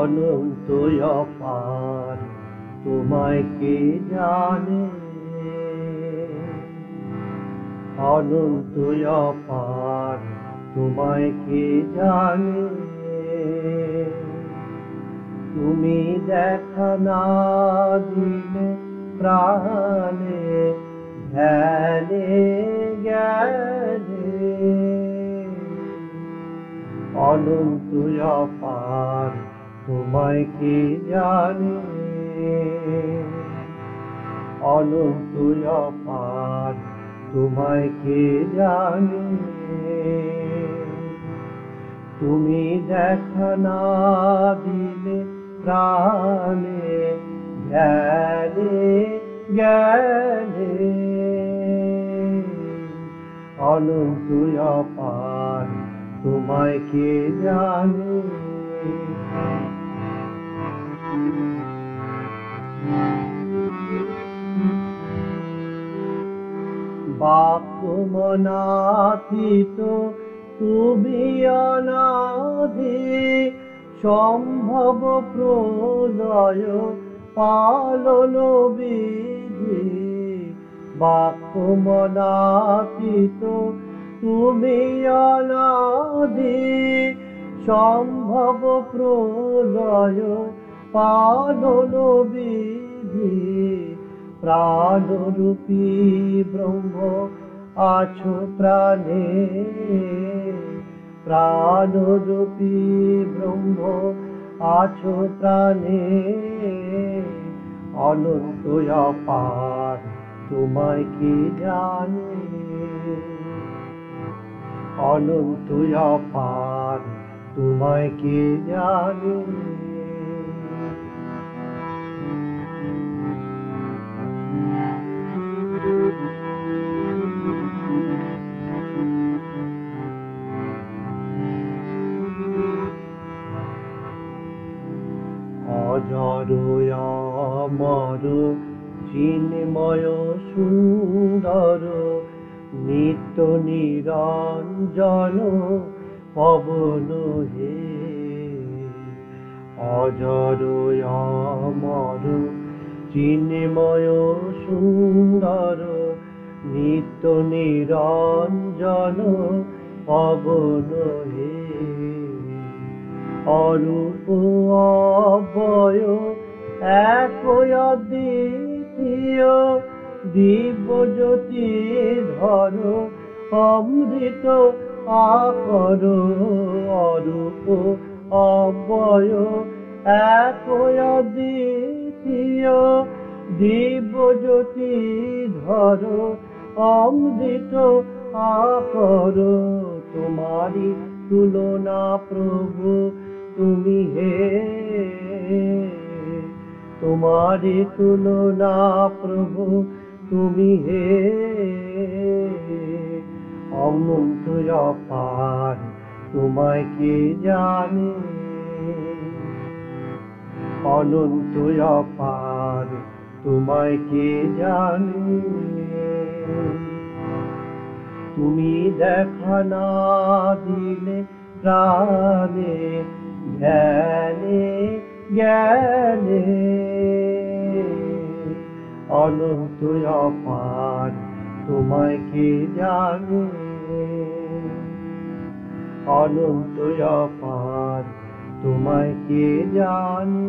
অনন্ত অপার তোমায় কে জানে, অনন্ত অপার তোমায় কে জানে। তুমি দেখা না দিলে প্রাণে ধ্যানে জ্ঞানে, অনন্ত অপার তোমায় কে জানে, অনন্ত অপার তোমায় কে জানে। তুমি দেখা না দিলে প্রাণে ধ্যানে জ্ঞানে, অনন্ত অপার তোমায় কে জানে। বাক্য মনাতীত তুমি অনাদি, সম্ভব প্রলয় পালন বিধি। বাক্য মনাতীত তুমি অনাদি, সম্ভব প্রলয় পালন বিধি। প্রাণরূপী ব্রহ্ম আছো প্রাণে, প্রাণরূপী ব্রহ্ম আছো প্রাণে, অনন্ত অপার তোমায় কে জানে, অনন্ত অপার তোমায় কে জানে। অজর অমর চিন্ময় সুন্দর, নিত্য নিরঞ্জন পবন হে। অজর অমর চিন্ময় সুন্দর, নিত্য নিরঞ্জন পবন হে। অরূপ অভয় এক অদ্বিতীয়, দিব্য জ্যোতি ধর অমৃত আকর। অরূপ অভয় এক অদ্বিতীয়, দিব্য জ্যোতি ধর অমৃত আকর। তোমারি তুলনা প্রভু তুমি হে, তোমারি তুলনা প্রভু তুমি হে। অনন্ত অপার তোমায় কে জানে, অনন্ত অপার তোমায় কে জানে। তুমি দেখা না দিলে প্রাণে ধ্যানে জ্ঞানে, অনন্ত অপার তোমায় কে জানে, অনন্ত অপার তোমায় কে জানে।